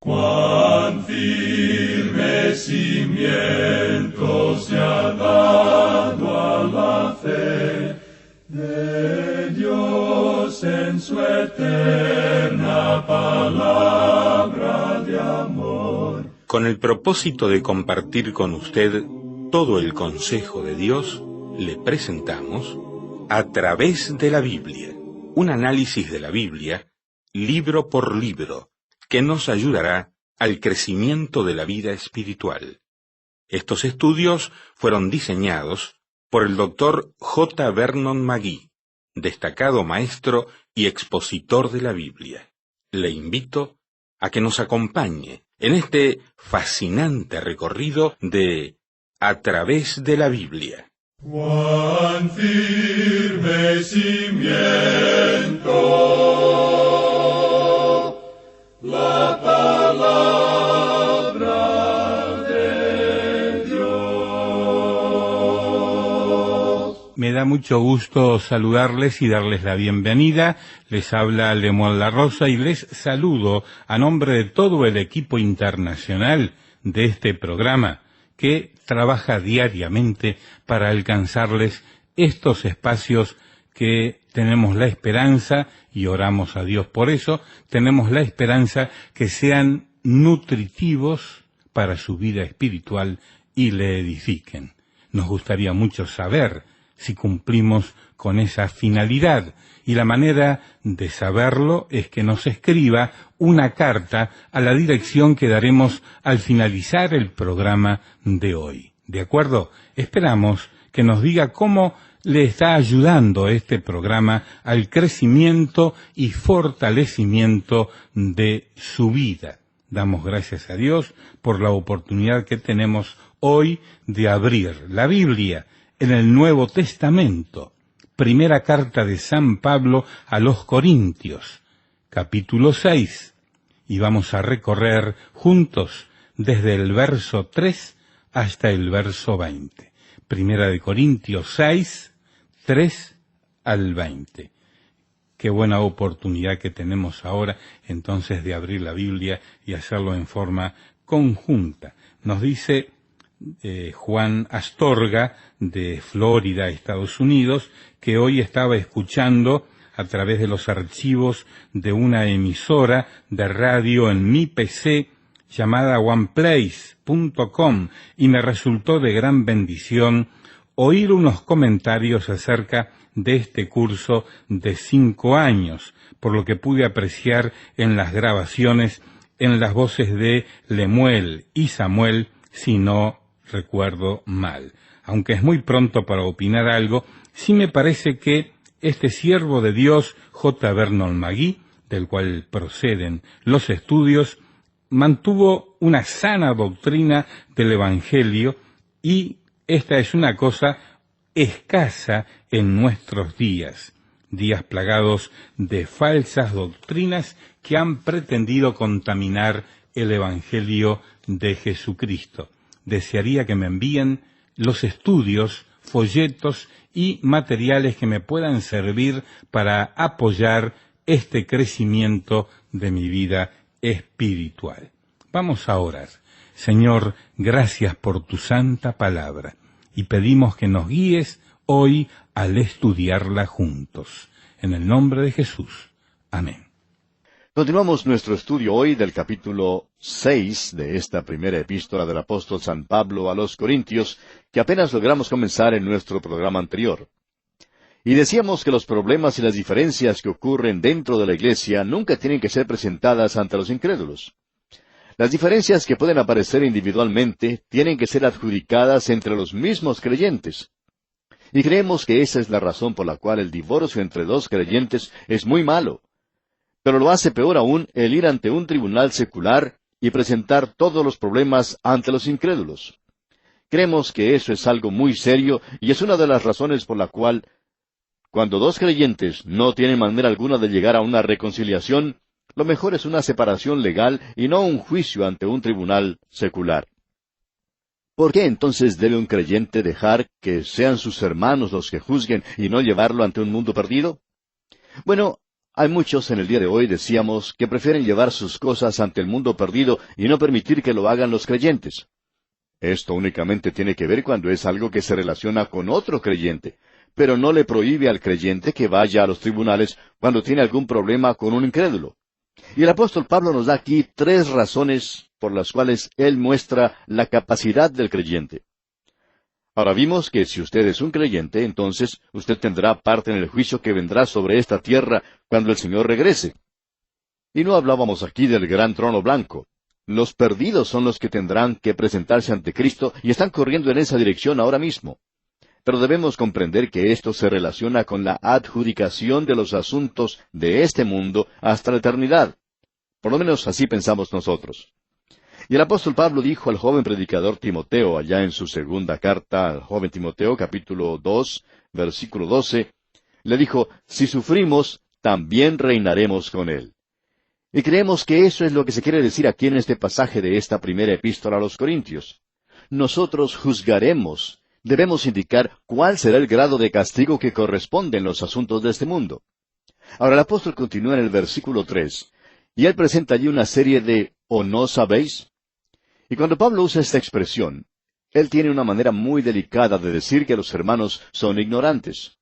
Cuán firme cimiento se ha dado a la fe de Dios en su eterna palabra de amor. Con el propósito de compartir con usted todo el consejo de Dios, le presentamos A través de la Biblia, un análisis de la Biblia, libro por libro, que nos ayudará al crecimiento de la vida espiritual. Estos estudios fueron diseñados por el Dr. J. Vernon McGee, destacado maestro y expositor de la Biblia. Le invito a que nos acompañe en este fascinante recorrido de A través de la Biblia. Cuán firme cimiento la palabra de Dios. Me da mucho gusto saludarles y darles la bienvenida. Les habla Lemuel La Rosa y les saludo a nombre de todo el equipo internacional de este programa que trabaja diariamente para alcanzarles estos espacios que tenemos la esperanza, y oramos a Dios por eso, tenemos la esperanza que sean nutritivos para su vida espiritual y le edifiquen. Nos gustaría mucho saber si cumplimos con esa finalidad, y la manera de saberlo es que nos escriba una carta a la dirección que daremos al finalizar el programa de hoy. ¿De acuerdo? Esperamos que nos diga cómo le está ayudando este programa al crecimiento y fortalecimiento de su vida. Damos gracias a Dios por la oportunidad que tenemos hoy de abrir la Biblia en el Nuevo Testamento. Primera carta de San Pablo a los Corintios, capítulo 6, y vamos a recorrer juntos desde el verso 3 hasta el verso 20. Primera de Corintios 6, 3 al 20. Qué buena oportunidad que tenemos ahora entonces de abrir la Biblia y hacerlo en forma conjunta. Nos dice Juan Astorga, de Florida, Estados Unidos, que hoy estaba escuchando a través de los archivos de una emisora de radio en mi PC llamada oneplace.com, y me resultó de gran bendición oír unos comentarios acerca de este curso de 5 años, por lo que pude apreciar en las grabaciones en las voces de Lemuel y Samuel, si no recuerdo mal. Aunque es muy pronto para opinar algo, sí me parece que este siervo de Dios, J. Vernon McGee, del cual proceden los estudios, mantuvo una sana doctrina del Evangelio, y esta es una cosa escasa en nuestros días plagados de falsas doctrinas que han pretendido contaminar el Evangelio de Jesucristo. Desearía que me envíen los estudios, folletos y materiales que me puedan servir para apoyar este crecimiento de mi vida espiritual. Vamos a orar. Señor, gracias por tu santa palabra, y pedimos que nos guíes hoy al estudiarla juntos. En el nombre de Jesús. Amén. Continuamos nuestro estudio hoy del capítulo 6 de esta primera epístola del apóstol San Pablo a los Corintios, que apenas logramos comenzar en nuestro programa anterior. Y decíamos que los problemas y las diferencias que ocurren dentro de la iglesia nunca tienen que ser presentadas ante los incrédulos. Las diferencias que pueden aparecer individualmente tienen que ser adjudicadas entre los mismos creyentes. Y creemos que esa es la razón por la cual el divorcio entre dos creyentes es muy malo. Pero lo hace peor aún el ir ante un tribunal secular y presentar todos los problemas ante los incrédulos. Creemos que eso es algo muy serio, y es una de las razones por la cual, cuando dos creyentes no tienen manera alguna de llegar a una reconciliación, lo mejor es una separación legal y no un juicio ante un tribunal secular. ¿Por qué entonces debe un creyente dejar que sean sus hermanos los que juzguen y no llevarlo ante un mundo perdido? Bueno, Hay muchos en el día de hoy, decíamos, que prefieren llevar sus cosas ante el mundo perdido y no permitir que lo hagan los creyentes. Esto únicamente tiene que ver cuando es algo que se relaciona con otro creyente, pero no le prohíbe al creyente que vaya a los tribunales cuando tiene algún problema con un incrédulo. Y el apóstol Pablo nos da aquí 3 razones por las cuales él muestra la capacidad del creyente. Ahora vimos que si usted es un creyente, entonces usted tendrá parte en el juicio que vendrá sobre esta tierra cuando el Señor regrese. Y no hablábamos aquí del gran trono blanco. Los perdidos son los que tendrán que presentarse ante Cristo y están corriendo en esa dirección ahora mismo. Pero debemos comprender que esto se relaciona con la adjudicación de los asuntos de este mundo hasta la eternidad. Por lo menos así pensamos nosotros. Y el apóstol Pablo dijo al joven predicador Timoteo, allá en su segunda carta al joven Timoteo, capítulo 2, versículo 12, le dijo, si sufrimos, también reinaremos con él. Y creemos que eso es lo que se quiere decir aquí en este pasaje de esta primera epístola a los Corintios. Nosotros juzgaremos, debemos indicar cuál será el grado de castigo que corresponde en los asuntos de este mundo. Ahora el apóstol continúa en el versículo 3, y él presenta allí una serie de ¿o no sabéis? Y cuando Pablo usa esta expresión, él tiene una manera muy delicada de decir que los hermanos son ignorantes.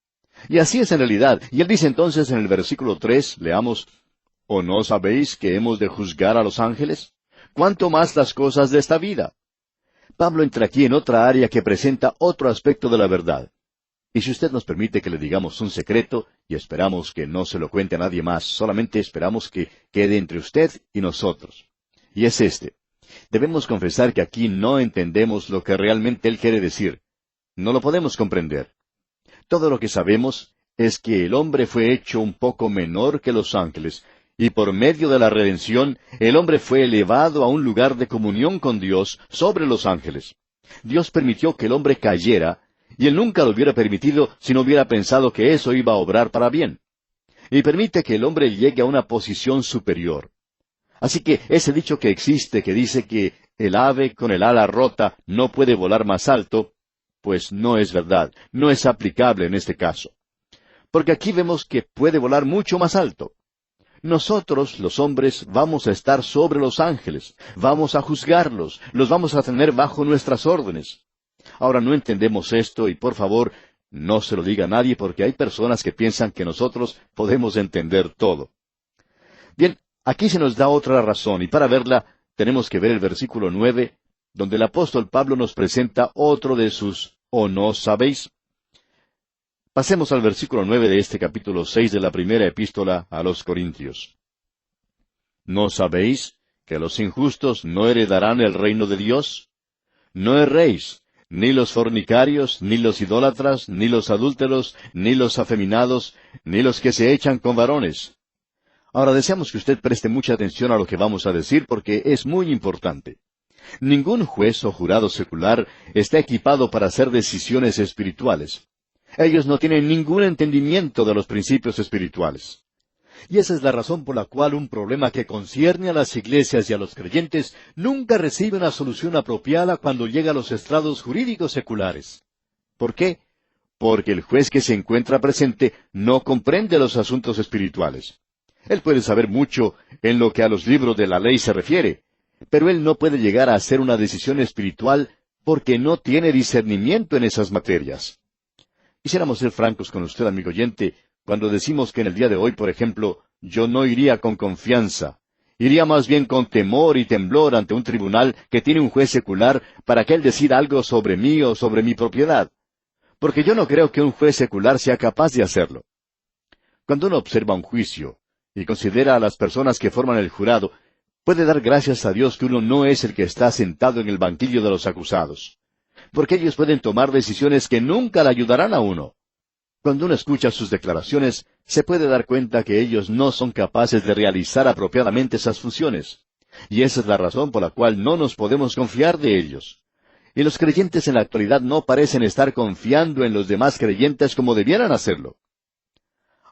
Y así es en realidad. Y él dice entonces en el versículo 3, leamos, ¿o no sabéis que hemos de juzgar a los ángeles? ¿Cuánto más las cosas de esta vida? Pablo entra aquí en otra área que presenta otro aspecto de la verdad. Y si usted nos permite que le digamos un secreto, y esperamos que no se lo cuente a nadie más, solamente esperamos que quede entre usted y nosotros. Y es este. Debemos confesar que aquí no entendemos lo que realmente él quiere decir. No lo podemos comprender. Todo lo que sabemos es que el hombre fue hecho un poco menor que los ángeles, y por medio de la redención, el hombre fue elevado a un lugar de comunión con Dios sobre los ángeles. Dios permitió que el hombre cayera, y él nunca lo hubiera permitido si no hubiera pensado que eso iba a obrar para bien. Y permite que el hombre llegue a una posición superior. Así que ese dicho que existe que dice que el ave con el ala rota no puede volar más alto, pues no es verdad, no es aplicable en este caso. Porque aquí vemos que puede volar mucho más alto. Nosotros, los hombres, vamos a estar sobre los ángeles, vamos a juzgarlos, los vamos a tener bajo nuestras órdenes. Ahora no entendemos esto y por favor, no se lo diga a nadie porque hay personas que piensan que nosotros podemos entender todo. Bien, aquí se nos da otra razón, y para verla tenemos que ver el versículo 9, donde el apóstol Pablo nos presenta otro de sus ¿o no sabéis? Pasemos al versículo 9 de este capítulo 6 de la primera epístola a los Corintios. ¿No sabéis que los injustos no heredarán el reino de Dios? No erréis, ni los fornicarios, ni los idólatras, ni los adúlteros, ni los afeminados, ni los que se echan con varones. Ahora deseamos que usted preste mucha atención a lo que vamos a decir porque es muy importante. Ningún juez o jurado secular está equipado para hacer decisiones espirituales. Ellos no tienen ningún entendimiento de los principios espirituales. Y esa es la razón por la cual un problema que concierne a las iglesias y a los creyentes nunca recibe una solución apropiada cuando llega a los estrados jurídicos seculares. ¿Por qué? Porque el juez que se encuentra presente no comprende los asuntos espirituales. Él puede saber mucho en lo que a los libros de la ley se refiere, pero él no puede llegar a hacer una decisión espiritual porque no tiene discernimiento en esas materias. Quisiéramos ser francos con usted, amigo oyente, cuando decimos que en el día de hoy, por ejemplo, yo no iría con confianza. Iría más bien con temor y temblor ante un tribunal que tiene un juez secular para que él decida algo sobre mí o sobre mi propiedad. Porque yo no creo que un juez secular sea capaz de hacerlo. Cuando uno observa un juicio y considera a las personas que forman el jurado, puede dar gracias a Dios que uno no es el que está sentado en el banquillo de los acusados. Porque ellos pueden tomar decisiones que nunca le ayudarán a uno. Cuando uno escucha sus declaraciones, se puede dar cuenta que ellos no son capaces de realizar apropiadamente esas funciones. Y esa es la razón por la cual no nos podemos confiar de ellos. Y los creyentes en la actualidad no parecen estar confiando en los demás creyentes como debieran hacerlo.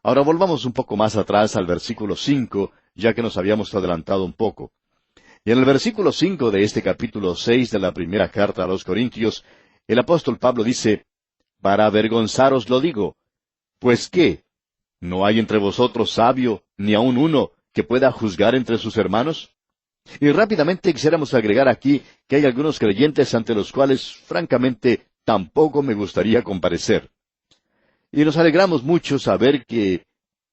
Ahora volvamos un poco más atrás al versículo 5, ya que nos habíamos adelantado un poco. Y en el versículo 5 de este capítulo 6 de la primera carta a los Corintios, el apóstol Pablo dice, «Para avergonzaros lo digo, pues ¿qué? ¿No hay entre vosotros sabio, ni aun uno, que pueda juzgar entre sus hermanos? Y rápidamente quisiéramos agregar aquí que hay algunos creyentes ante los cuales, francamente, tampoco me gustaría comparecer. Y nos alegramos mucho saber que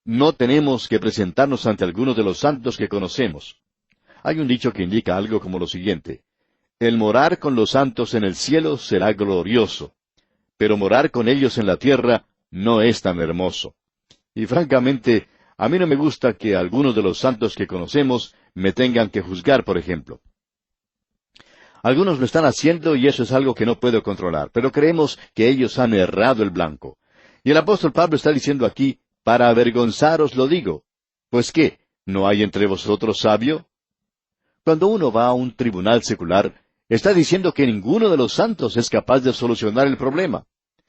no tenemos que presentarnos ante algunos de los santos que conocemos. Hay un dicho que indica algo como lo siguiente: el morar con los santos en el cielo será glorioso, pero morar con ellos en la tierra no es tan hermoso. Y francamente, a mí no me gusta que algunos de los santos que conocemos me tengan que juzgar, por ejemplo. Algunos lo están haciendo y eso es algo que no puedo controlar, pero creemos que ellos han errado el blanco. Y el apóstol Pablo está diciendo aquí, para avergonzaros lo digo. Pues ¿qué? ¿No hay entre vosotros sabio? Cuando uno va a un tribunal secular, está diciendo que ninguno de los santos es capaz de solucionar el problema.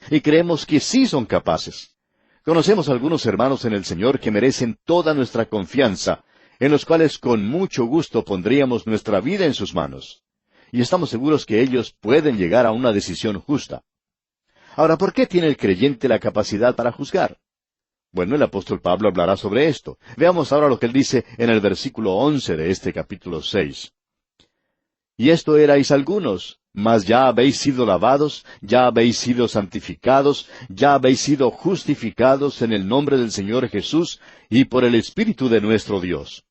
Y creemos que sí son capaces. Conocemos algunos hermanos en el Señor que merecen toda nuestra confianza, en los cuales con mucho gusto pondríamos nuestra vida en sus manos. Y estamos seguros que ellos pueden llegar a una decisión justa. Ahora, ¿por qué tiene el creyente la capacidad para juzgar? Bueno, el apóstol Pablo hablará sobre esto. Veamos ahora lo que él dice en el versículo 11 de este capítulo 6. Y esto erais algunos, mas ya habéis sido lavados, ya habéis sido santificados, ya habéis sido justificados en el nombre del Señor Jesús y por el Espíritu de nuestro Dios.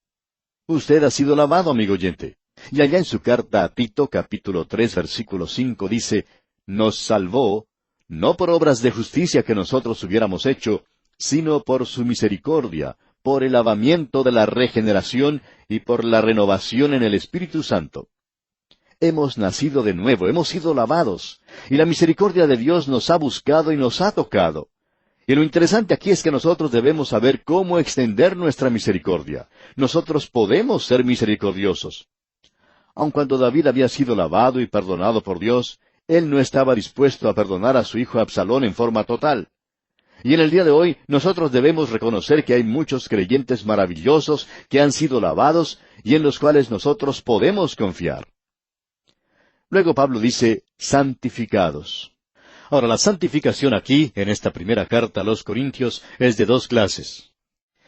Usted ha sido lavado, amigo oyente. Y allá en su carta a Tito, capítulo 3, versículo 5, dice, nos salvó, no por obras de justicia que nosotros hubiéramos hecho, sino por su misericordia, por el lavamiento de la regeneración y por la renovación en el Espíritu Santo. Hemos nacido de nuevo, hemos sido lavados, y la misericordia de Dios nos ha buscado y nos ha tocado. Y lo interesante aquí es que nosotros debemos saber cómo extender nuestra misericordia. Nosotros podemos ser misericordiosos. Aun cuando David había sido lavado y perdonado por Dios, él no estaba dispuesto a perdonar a su hijo Absalón en forma total. Y en el día de hoy nosotros debemos reconocer que hay muchos creyentes maravillosos que han sido lavados y en los cuales nosotros podemos confiar. Luego Pablo dice, santificados. Ahora, la santificación aquí, en esta primera carta a los Corintios, es de dos clases.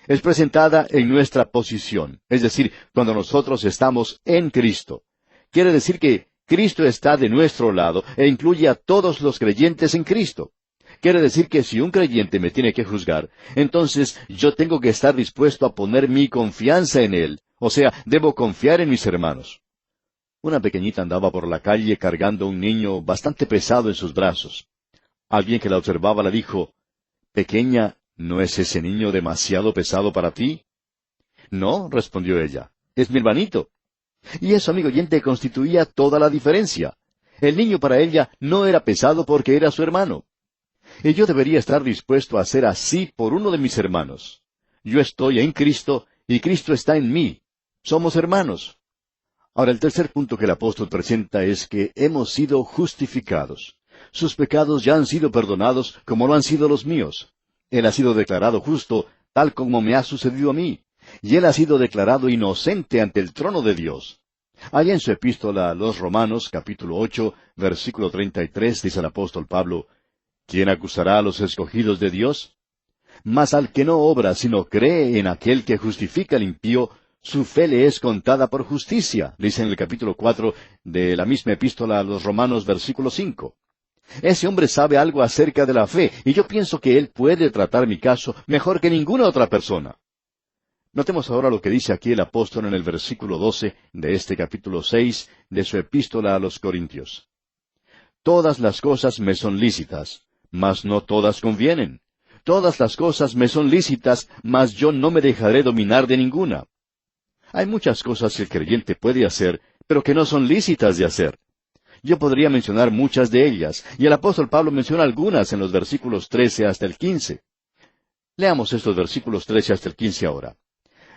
Es presentada en nuestra posición, es decir, cuando nosotros estamos en Cristo. Quiere decir que Cristo está de nuestro lado e incluye a todos los creyentes en Cristo. Quiere decir que si un creyente me tiene que juzgar, entonces yo tengo que estar dispuesto a poner mi confianza en él. O sea, debo confiar en mis hermanos. Una pequeñita andaba por la calle cargando un niño bastante pesado en sus brazos. Alguien que la observaba le dijo, «Pequeña, ¿no es ese niño demasiado pesado para ti?» «No», respondió ella, «es mi hermanito». Y eso, amigo oyente, constituía toda la diferencia. El niño para ella no era pesado porque era su hermano. Y yo debería estar dispuesto a hacer así por uno de mis hermanos. Yo estoy en Cristo y Cristo está en mí. Somos hermanos. Ahora, el tercer punto que el apóstol presenta es que hemos sido justificados. Sus pecados ya han sido perdonados como lo han sido los míos. Él ha sido declarado justo, tal como me ha sucedido a mí. Y él ha sido declarado inocente ante el trono de Dios. Allá en su epístola a los Romanos, capítulo 8, versículo 33, dice el apóstol Pablo, ¿quién acusará a los escogidos de Dios? Mas al que no obra, sino cree en aquel que justifica al impío, su fe le es contada por justicia, dice en el capítulo 4 de la misma epístola a los Romanos, versículo 5. Ese hombre sabe algo acerca de la fe, y yo pienso que él puede tratar mi caso mejor que ninguna otra persona. Notemos ahora lo que dice aquí el apóstol en el versículo 12 de este capítulo 6 de su epístola a los Corintios. Todas las cosas me son lícitas, mas no todas convienen. Todas las cosas me son lícitas, mas yo no me dejaré dominar de ninguna. Hay muchas cosas que el creyente puede hacer, pero que no son lícitas de hacer. Yo podría mencionar muchas de ellas, y el apóstol Pablo menciona algunas en los versículos 13 hasta el 15. Leamos estos versículos 13 hasta el 15 ahora.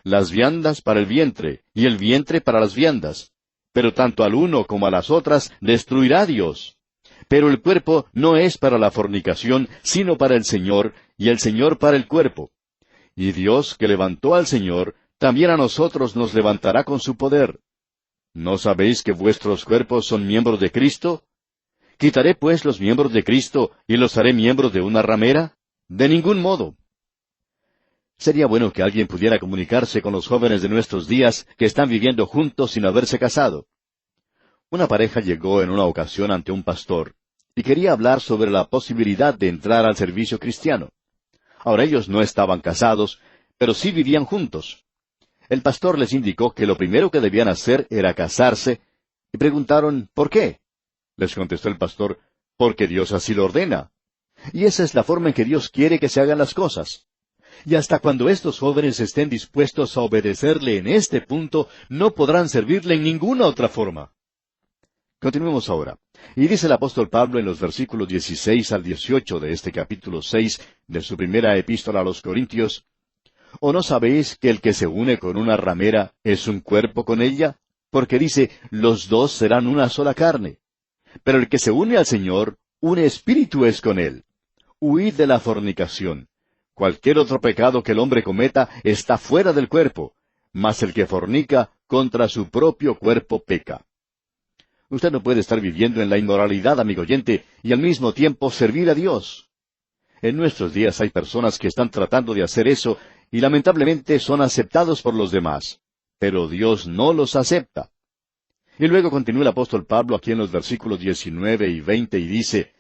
Las viandas para el vientre, y el vientre para las viandas. Pero tanto al uno como a las otras destruirá Dios. Pero el cuerpo no es para la fornicación, sino para el Señor, y el Señor para el cuerpo. Y Dios, que levantó al Señor, también a nosotros nos levantará con su poder. ¿No sabéis que vuestros cuerpos son miembros de Cristo? ¿Quitaré pues los miembros de Cristo y los haré miembros de una ramera? De ningún modo. Sería bueno que alguien pudiera comunicarse con los jóvenes de nuestros días que están viviendo juntos sin haberse casado. Una pareja llegó en una ocasión ante un pastor y quería hablar sobre la posibilidad de entrar al servicio cristiano. Ahora ellos no estaban casados, pero sí vivían juntos. El pastor les indicó que lo primero que debían hacer era casarse, y preguntaron ¿por qué? Les contestó el pastor, porque Dios así lo ordena. Y esa es la forma en que Dios quiere que se hagan las cosas. Y hasta cuando estos jóvenes estén dispuestos a obedecerle en este punto, no podrán servirle en ninguna otra forma. Continuemos ahora. Y dice el apóstol Pablo en los versículos 16 al 18 de este capítulo 6 de su primera epístola a los Corintios, ¿o no sabéis que el que se une con una ramera es un cuerpo con ella? Porque dice, los dos serán una sola carne. Pero el que se une al Señor, un espíritu es con él. Huid de la fornicación. Cualquier otro pecado que el hombre cometa está fuera del cuerpo, mas el que fornica contra su propio cuerpo peca. Usted no puede estar viviendo en la inmoralidad, amigo oyente, y al mismo tiempo servir a Dios. En nuestros días hay personas que están tratando de hacer eso, y lamentablemente son aceptados por los demás. Pero Dios no los acepta. Y luego continúa el apóstol Pablo aquí en los versículos 19 y 20 y dice,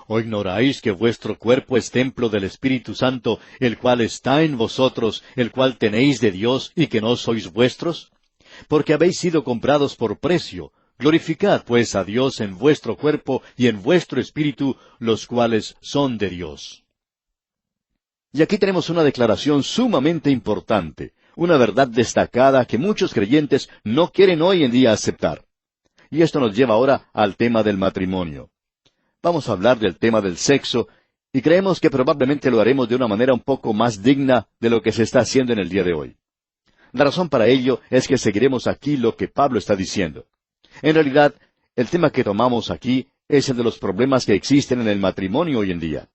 ¿O ignoráis que vuestro cuerpo es templo del Espíritu Santo, el cual está en vosotros, el cual tenéis de Dios, y que no sois vuestros? Porque habéis sido comprados por precio. Glorificad pues a Dios en vuestro cuerpo y en vuestro espíritu, los cuales son de Dios. Y aquí tenemos una declaración sumamente importante, una verdad destacada que muchos creyentes no quieren hoy en día aceptar. Y esto nos lleva ahora al tema del matrimonio. Vamos a hablar del tema del sexo, y creemos que probablemente lo haremos de una manera un poco más digna de lo que se está haciendo en el día de hoy. La razón para ello es que seguiremos aquí lo que Pablo está diciendo. En realidad, el tema que tomamos aquí es el de los problemas que existen en el matrimonio hoy en día.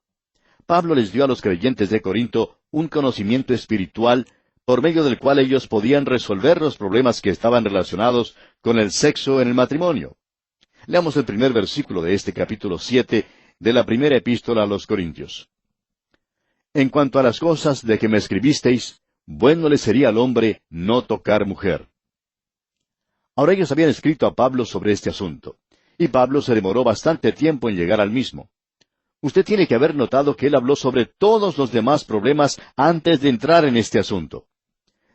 Pablo les dio a los creyentes de Corinto un conocimiento espiritual por medio del cual ellos podían resolver los problemas que estaban relacionados con el sexo en el matrimonio. Leamos el primer versículo de este capítulo 7 de la primera epístola a los Corintios. En cuanto a las cosas de que me escribisteis, bueno le sería al hombre no tocar mujer. Ahora ellos habían escrito a Pablo sobre este asunto, y Pablo se demoró bastante tiempo en llegar al mismo. Usted tiene que haber notado que él habló sobre todos los demás problemas antes de entrar en este asunto.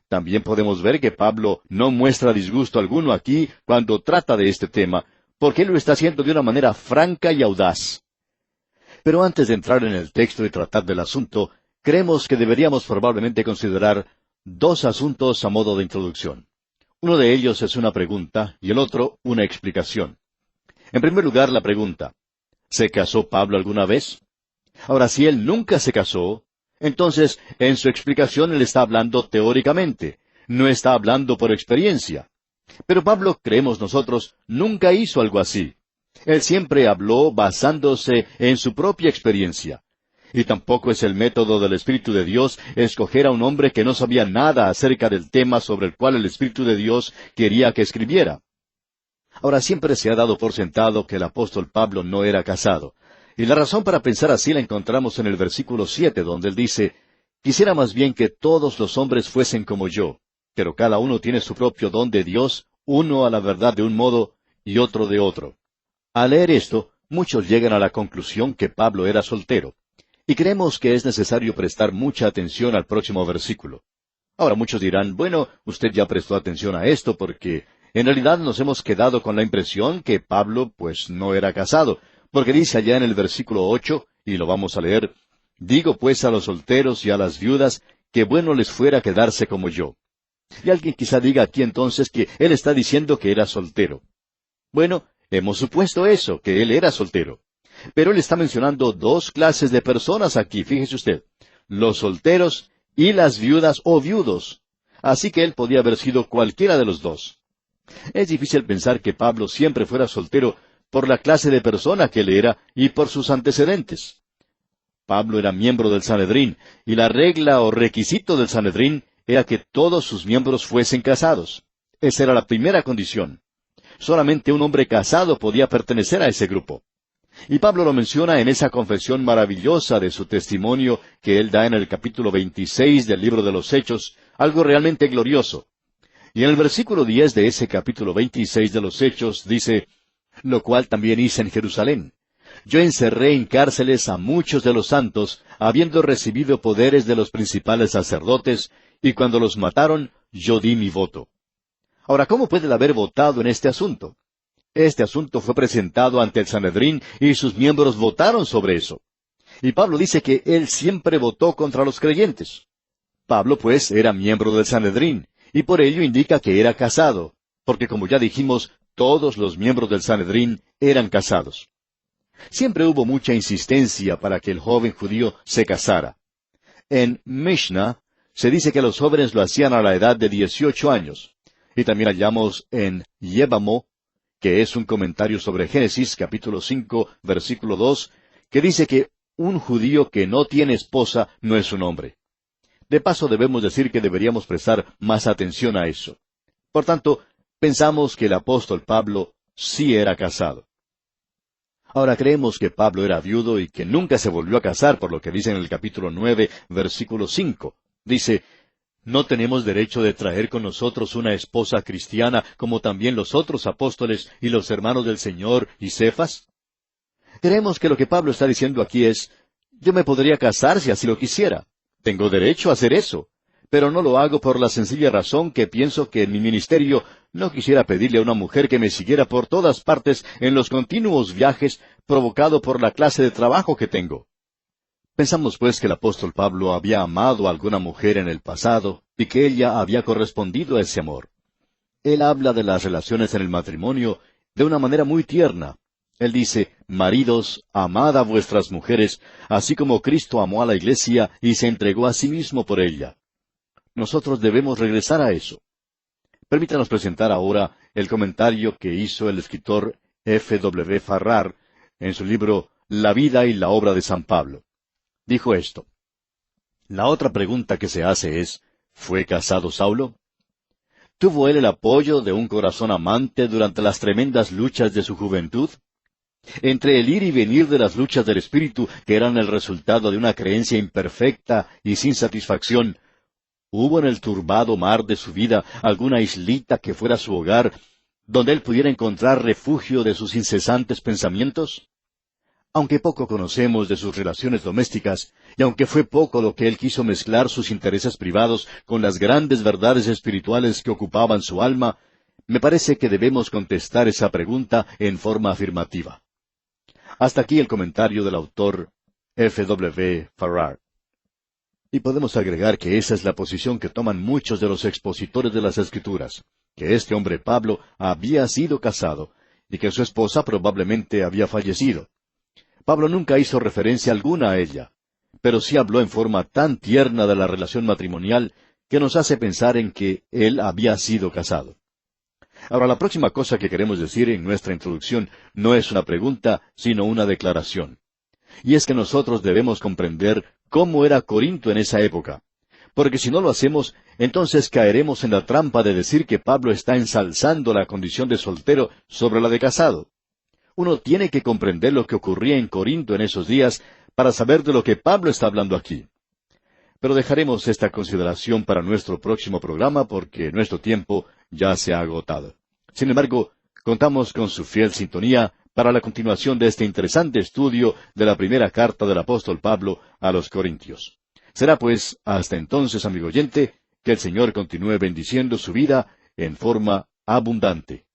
También podemos ver que Pablo no muestra disgusto alguno aquí cuando trata de este tema, porque él lo está haciendo de una manera franca y audaz. Pero antes de entrar en el texto y tratar del asunto, creemos que deberíamos probablemente considerar dos asuntos a modo de introducción. Uno de ellos es una pregunta y el otro una explicación. En primer lugar, la pregunta, ¿se casó Pablo alguna vez? Ahora, si él nunca se casó, entonces en su explicación él está hablando teóricamente, no está hablando por experiencia. Pero Pablo, creemos nosotros, nunca hizo algo así. Él siempre habló basándose en su propia experiencia. Y tampoco es el método del Espíritu de Dios escoger a un hombre que no sabía nada acerca del tema sobre el cual el Espíritu de Dios quería que escribiera. Ahora, siempre se ha dado por sentado que el apóstol Pablo no era casado. Y la razón para pensar así la encontramos en el versículo 7, donde él dice, «Quisiera más bien que todos los hombres fuesen como yo, pero cada uno tiene su propio don de Dios, uno a la verdad de un modo y otro de otro». Al leer esto, muchos llegan a la conclusión que Pablo era soltero. Y creemos que es necesario prestar mucha atención al próximo versículo. Ahora muchos dirán, bueno, usted ya prestó atención a esto porque en realidad nos hemos quedado con la impresión que Pablo pues no era casado, porque dice allá en el versículo 8, y lo vamos a leer, «Digo pues a los solteros y a las viudas que bueno les fuera quedarse como yo». Y alguien quizá diga aquí entonces que él está diciendo que era soltero. Bueno, hemos supuesto eso, que él era soltero. Pero él está mencionando dos clases de personas aquí, fíjese usted, los solteros y las viudas o viudos. Así que él podía haber sido cualquiera de los dos. Es difícil pensar que Pablo siempre fuera soltero por la clase de persona que él era y por sus antecedentes. Pablo era miembro del Sanedrín, y la regla o requisito del Sanedrín era que todos sus miembros fuesen casados. Esa era la primera condición. Solamente un hombre casado podía pertenecer a ese grupo. Y Pablo lo menciona en esa confesión maravillosa de su testimonio que él da en el capítulo 26 del libro de los Hechos, algo realmente glorioso. Y en el versículo 10 de ese capítulo 26 de los Hechos dice, lo cual también hice en Jerusalén. Yo encerré en cárceles a muchos de los santos, habiendo recibido poderes de los principales sacerdotes, y cuando los mataron, yo di mi voto. Ahora, ¿cómo puede haber votado en este asunto? Este asunto fue presentado ante el Sanedrín y sus miembros votaron sobre eso. Y Pablo dice que él siempre votó contra los creyentes. Pablo, pues, era miembro del Sanedrín, y por ello indica que era casado, porque como ya dijimos, todos los miembros del Sanedrín eran casados. Siempre hubo mucha insistencia para que el joven judío se casara. En Mishnah se dice que los jóvenes lo hacían a la edad de 18 años. Y también hallamos en Yevamo, que es un comentario sobre Génesis, capítulo 5, versículo 2, que dice que un judío que no tiene esposa no es un hombre. De paso debemos decir que deberíamos prestar más atención a eso. Por tanto, pensamos que el apóstol Pablo sí era casado. Ahora creemos que Pablo era viudo y que nunca se volvió a casar, por lo que dice en el capítulo 9, versículo 5. Dice, ¿no tenemos derecho de traer con nosotros una esposa cristiana, como también los otros apóstoles y los hermanos del Señor y Cefas? Creemos que lo que Pablo está diciendo aquí es, yo me podría casar si así lo quisiera. Tengo derecho a hacer eso. Pero no lo hago por la sencilla razón que pienso que en mi ministerio no quisiera pedirle a una mujer que me siguiera por todas partes en los continuos viajes provocado por la clase de trabajo que tengo. Pensamos pues que el apóstol Pablo había amado a alguna mujer en el pasado y que ella había correspondido a ese amor. Él habla de las relaciones en el matrimonio de una manera muy tierna. Él dice, maridos, amad a vuestras mujeres, así como Cristo amó a la iglesia y se entregó a sí mismo por ella. Nosotros debemos regresar a eso. Permítanos presentar ahora el comentario que hizo el escritor F. W. Farrar en su libro La vida y la obra de San Pablo. Dijo esto: la otra pregunta que se hace es, ¿fue casado Saulo? ¿Tuvo él el apoyo de un corazón amante durante las tremendas luchas de su juventud? Entre el ir y venir de las luchas del espíritu, que eran el resultado de una creencia imperfecta y sin satisfacción, ¿hubo en el turbado mar de su vida alguna islita que fuera su hogar, donde él pudiera encontrar refugio de sus incesantes pensamientos? Aunque poco conocemos de sus relaciones domésticas, y aunque fue poco lo que él quiso mezclar sus intereses privados con las grandes verdades espirituales que ocupaban su alma, me parece que debemos contestar esa pregunta en forma afirmativa. Hasta aquí el comentario del autor F. W. Farrar. Y podemos agregar que esa es la posición que toman muchos de los expositores de las Escrituras, que este hombre Pablo había sido casado, y que su esposa probablemente había fallecido. Pablo nunca hizo referencia alguna a ella, pero sí habló en forma tan tierna de la relación matrimonial que nos hace pensar en que él había sido casado. Ahora, la próxima cosa que queremos decir en nuestra introducción no es una pregunta, sino una declaración. Y es que nosotros debemos comprender cómo era Corinto en esa época, porque si no lo hacemos, entonces caeremos en la trampa de decir que Pablo está ensalzando la condición de soltero sobre la de casado. Uno tiene que comprender lo que ocurría en Corinto en esos días para saber de lo que Pablo está hablando aquí. Pero dejaremos esta consideración para nuestro próximo programa porque nuestro tiempo ya se ha agotado. Sin embargo, contamos con su fiel sintonía para la continuación de este interesante estudio de la primera carta del apóstol Pablo a los Corintios. Será pues, hasta entonces, amigo oyente, que el Señor continúe bendiciendo su vida en forma abundante.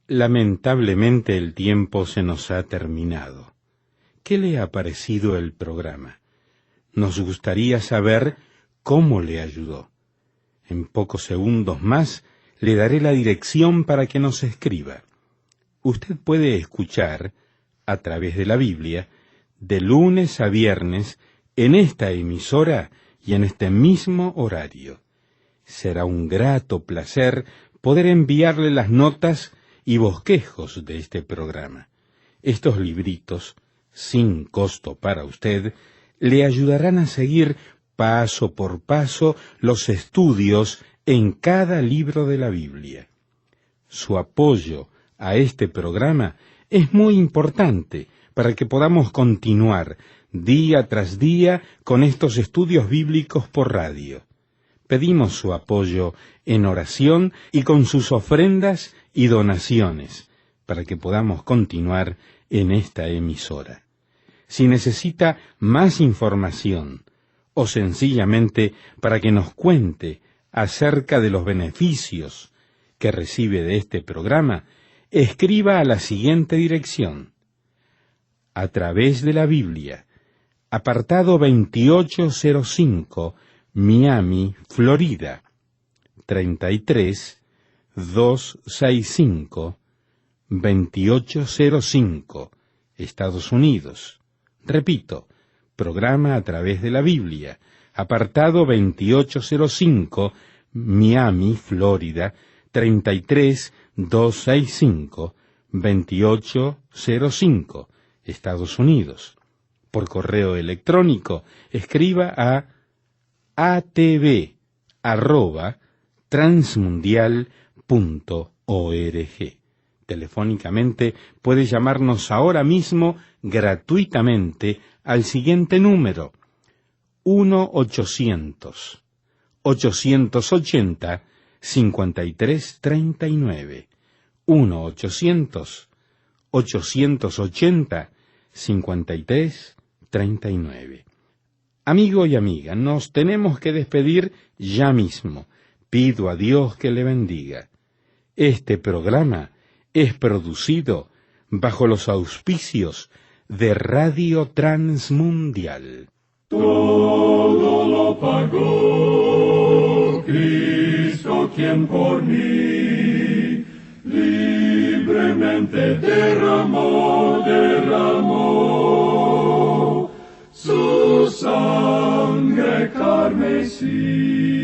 Lamentablemente el tiempo se nos ha terminado. ¿Qué le ha parecido el programa? Nos gustaría saber cómo le ayudó. En pocos segundos más le daré la dirección para que nos escriba. Usted puede escuchar, a través de la Biblia, de lunes a viernes, en esta emisora y en este mismo horario. Será un grato placer poder enviarle las notas y bosquejos de este programa. Estos libritos, sin costo para usted, le ayudarán a seguir paso por paso los estudios en cada libro de la Biblia. Su apoyo a este programa es muy importante para que podamos continuar día tras día con estos estudios bíblicos por radio. Pedimos su apoyo en oración y con sus ofrendas y donaciones, para que podamos continuar en esta emisora. Si necesita más información o sencillamente para que nos cuente acerca de los beneficios que recibe de este programa, escriba a la siguiente dirección: A través de la Biblia, apartado 2805, Miami, Florida, 33265, 2805, Estados Unidos. Repito, programa A través de la Biblia, apartado 2805, Miami, Florida, 33265, 2805, Estados Unidos. Por correo electrónico, escriba a atv@transmundial.org. Telefónicamente puede llamarnos ahora mismo gratuitamente al siguiente número: 1-800-880-5339. 1-800-880-5339. Amigo y amiga, nos tenemos que despedir ya mismo. Pido a Dios que le bendiga. Este programa es producido bajo los auspicios de Radio Transmundial. Todo lo pagó Cristo, quien por mí libremente derramó su sangre carmesí.